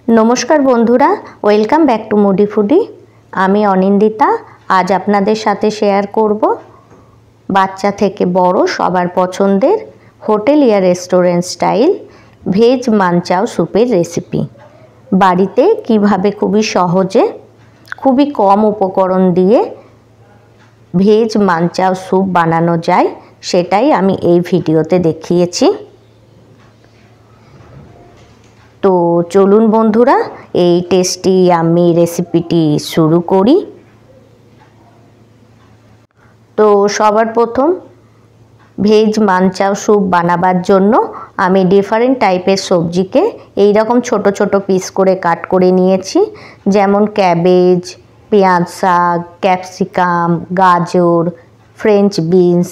नमस्कार बंधुरा welcome back to मुडी फूडी। आमी अनिंदिता आज आपनादेर साथे शेयर करब बाच्चा थेके बड़ो सबार पछंदेर होटेल या रेस्टुरेंट स्टाइल भेज मानचाओ सूपेर रेसिपि बाड़ीते किभाबे खूबई सहजे खूबई कम उपकरण दिए भेज मानचाओ सूप बानानो जाय सेटाई आमी एई भिडियोते देखिएछि। तो चलुन बंधुरा এই টেস্টি আমি রেসিপিটি শুরু করি। তো সবার প্রথম ভেজ মানচাও স্যুপ বানাবার জন্য আমি ডিফারেন্ট টাইপের সবজিকে এই রকম ছোট ছোট পিস করে কাট করে নিয়েছি, যেমন ক্যাবেজ, পেঁয়াজ শাক, ক্যাপসিকাম, গাজর, ফ্রেঞ্চ বিনস।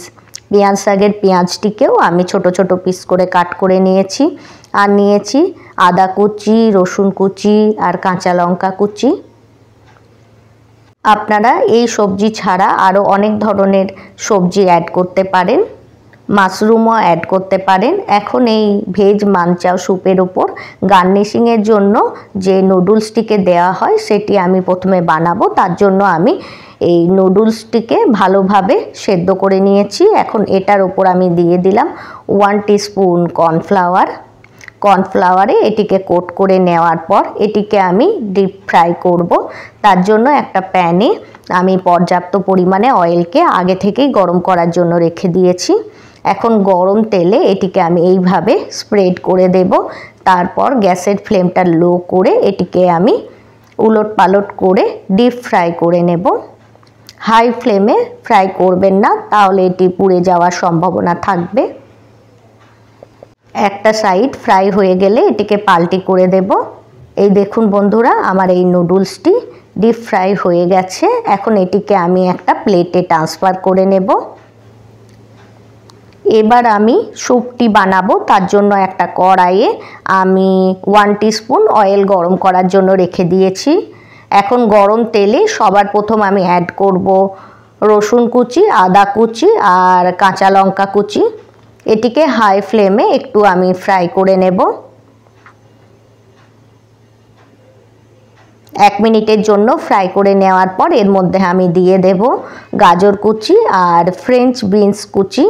পেঁয়াজ শাকের পেঁয়াজটিকেও আমি ছোট ছোট পিস করে কাট করে নিয়েছি, আর নিয়েছি আদা কুচি, রসুন কুচি আর কাঁচা লঙ্কা কুচি। আপনারা এই সবজি ছাড়া আরও অনেক ধরনের সবজি অ্যাড করতে পারেন, মাশরুমও অ্যাড করতে পারেন। এখন এই ভেজ মানচাও স্যুপের ওপর গার্নিশিংয়ের জন্য যে নুডলসটিকে দেওয়া হয় সেটি আমি প্রথমে বানাবো। তার জন্য আমি এই নুডলসটিকে ভালোভাবে সেদ্ধ করে নিয়েছি। এখন এটার ওপর আমি দিয়ে দিলাম 1 টিস্পুন কর্নফ্লাওয়ার। কর্নফ্লাওয়ারে এটিকে কোট করে নেওয়ার পর এটিকে আমি ডিপ ফ্রাই করব। তার জন্য একটা প্যানে আমি পর্যাপ্ত পরিমাণে অয়েলকে আগে থেকেই গরম করার জন্য রেখে দিয়েছি। এখন গরম তেলে এটিকে আমি এইভাবে স্প্রেড করে দেব। তারপর গ্যাসের ফ্লেমটা লো করে এটিকে আমি উলট পালট করে ডিপ ফ্রাই করে নেব। হাই ফ্লেমে ফ্রাই করবেন না, তাহলে এটি পুড়ে যাওয়ার সম্ভাবনা থাকবে। একটা সাইড ফ্রাই হয়ে গেলে এটিকে পাল্টি করে দেব। এই দেখুন বন্ধুরা, আমার এই নুডলসটি ডিপ ফ্রাই হয়ে গেছে। এখন এটিকে আমি একটা প্লেটে ট্রান্সফার করে নেব। এবার আমি স্যুপটি বানাবো। তার জন্য একটা কড়াইয়ে আমি 1 টিস্পুন অয়েল গরম করার জন্য রেখে দিয়েছি। এখন গরম তেলে সবার প্রথম আমি অ্যাড করব রসুন কুচি, আদা কুচি আর কাঁচা লঙ্কা কুচি। এটিকে হাই ফ্লেমে একটু আমি ফ্রাই করে নেব। 1 মিনিটের জন্য ফ্রাই করে নেওয়ার পর এর মধ্যে আমি দিয়ে দেব গাজর কুচি আর ফ্রেঞ্চ বিনস কুচি।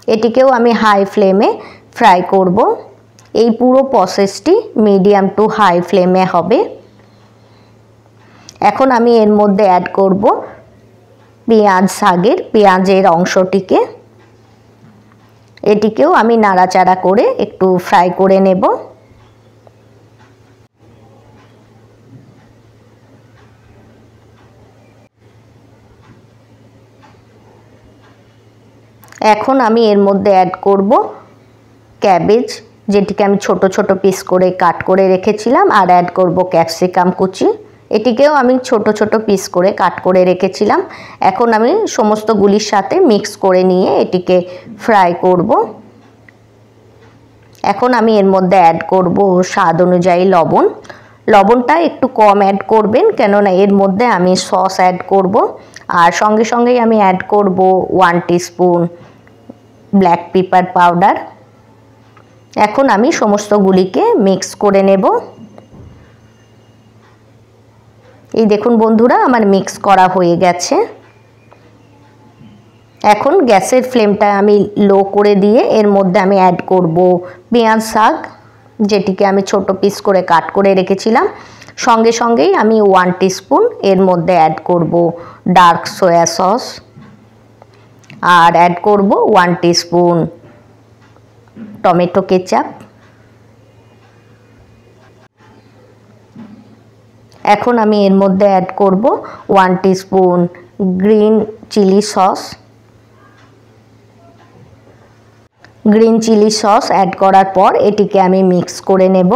এটিকেও আমি হাই ফ্লেমে ফ্রাই করব। এই পুরো প্রসেসটি মিডিয়াম টু হাই ফ্লেমে হবে। এখন আমি এর মধ্যে অ্যাড করব পেঁয়াজ শাকের পেঁয়াজের অংশটিকে। এটিকেও আমি নাড়াচাড়া করে একটু ফ্রাই করে নেব। এখন আমি এর মধ্যে অ্যাড করব ক্যাবেজ, যেটিকে আমি ছোট ছোট পিস করে কাট করে রেখেছিলাম, আর অ্যাড করব ক্যাপসিকাম কুচি। এটিকেও আমি ছোট ছোট পিস করে কাট করে রেখেছিলাম। এখন আমি সমস্তগুলির সাথে মিক্স করে নিয়ে এটিকে ফ্রাই করব। এখন আমি এর মধ্যে অ্যাড করব স্বাদ অনুযায়ী লবণ। লবণটা একটু কম অ্যাড করবেন, কেননা এর মধ্যে আমি সস অ্যাড করব। আর সঙ্গে সঙ্গেই আমি অ্যাড করব 1 টিস্পুন ব্ল্যাক পেপার পাউডার। এখন আমি সমস্তগুলিকে মিক্স করে নেব। এই দেখুন বন্ধুরা, আমার মিক্স করা হয়ে গেছে। এখন গ্যাসের ফ্লেমটা আমি লো করে দিয়ে এর মধ্যে আমি অ্যাড করব পেঁয়াজ শাক, যেটিকে আমি ছোট পিস করে কাট করে রেখেছিলাম। সঙ্গে সঙ্গেই আমি 1 টিস্পুন এর মধ্যে অ্যাড করব ডার্ক সয়া সস, আর অ্যাড করব 1 টিস্পুন টমেটো কেচাপ। এখন আমি এর মধ্যে অ্যাড করব 1 teaspoon green chilli sauce. Green chilli sauce add করার পর এটিকে আমি মিক্স করে নেব।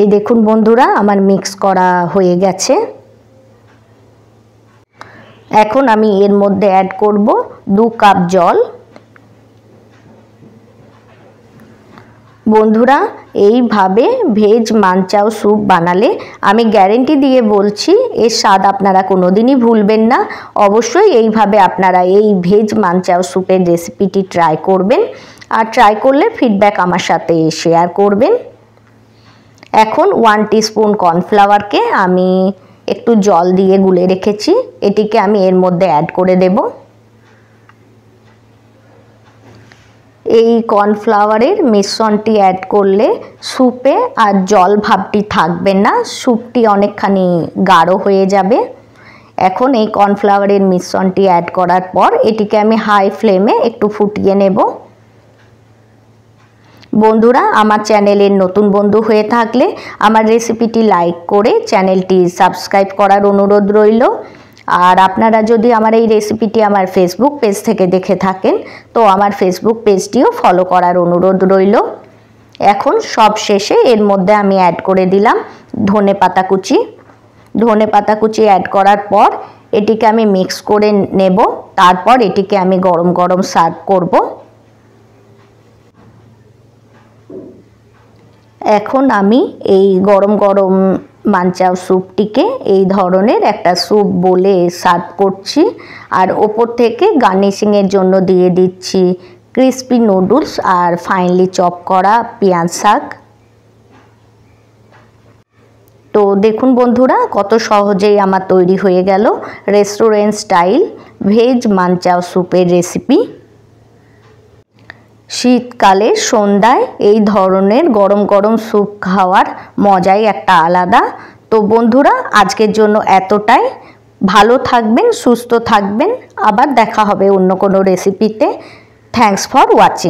এই দেখুন বন্ধুরা, আমার মিক্স করা হয়ে গেছে। এখন আমি এর মধ্যে অ্যাড করব 2 কাপ জল। বন্ধুরা, এইভাবে ভেজ মানচাও স্যুপ বানালে আমি গ্যারেন্টি দিয়ে বলছি এর স্বাদ আপনারা কোনোদিনই ভুলবেন না। অবশ্যই এইভাবে আপনারা এই ভেজ মানচাও স্যুপের রেসিপিটি ট্রাই করবেন। আর ট্রাই করলে ফিডব্যাক আমার সাথে শেয়ার করবেন। এখন 1 টিস্পুন কর্নফ্লাওয়ারকে আমি একটু জল দিয়ে গুলে রেখেছি, এটিকে আমি এর মধ্যে অ্যাড করে দেব। এই কর্নফ্লাওয়ারের মিশ্রণটি অ্যাড করলে স্যুপে আর জল ভাবটি থাকবে না, স্যুপটি অনেকখানি গাঢ় হয়ে যাবে। এখন এই কর্নফ্লাওয়ারের মিশ্রণটি অ্যাড করার পর এটিকে আমি হাই ফ্লেমে একটু ফুটিয়ে নেব। বন্ধুরা, আমার চ্যানেলের নতুন বন্ধু হয়ে থাকলে আমার রেসিপিটি লাইক করে চ্যানেলটি সাবস্ক্রাইব করার অনুরোধ রইল। আর আপনারা যদি আমার এই রেসিপিটি আমার ফেসবুক পেজ থেকে দেখে থাকেন তো আমার ফেসবুক পেজটিও ফলো করার অনুরোধ রইল। এখন সব শেষে এর মধ্যে আমি অ্যাড করে দিলাম ধনেপাতা কুচি। ধনেপাতা কুচি অ্যাড করার পর এটিকে আমি মিক্স করে নেব, তারপর এটিকে আমি গরম গরম সার্ভ করব। এখন আমি এই গরম গরম মানচাও স্যুপটিকে এই ধরনের একটা স্যুপ বলে সার্ভ করছি, আর ওপর থেকে গার্নিশিংয়ের জন্য দিয়ে দিচ্ছি ক্রিস্পি নুডলস আর ফাইনলি চপ করা পেঁয়াজ শাক। তো দেখুন বন্ধুরা, কত সহজেই আমার তৈরি হয়ে গেল রেস্টুরেন্ট স্টাইল ভেজ মানচাও স্যুপের রেসিপি। শীতকালে সন্ধ্যায় এই ধরনের গরম গরম স্যুপ খাওয়ার মজাই একটা আলাদা। তো বন্ধুরা, আজকের জন্য এতটাই। ভালো থাকবেন, সুস্থ থাকবেন, আবার দেখা হবে অন্য কোনো রেসিপিতে। Thanks for watching.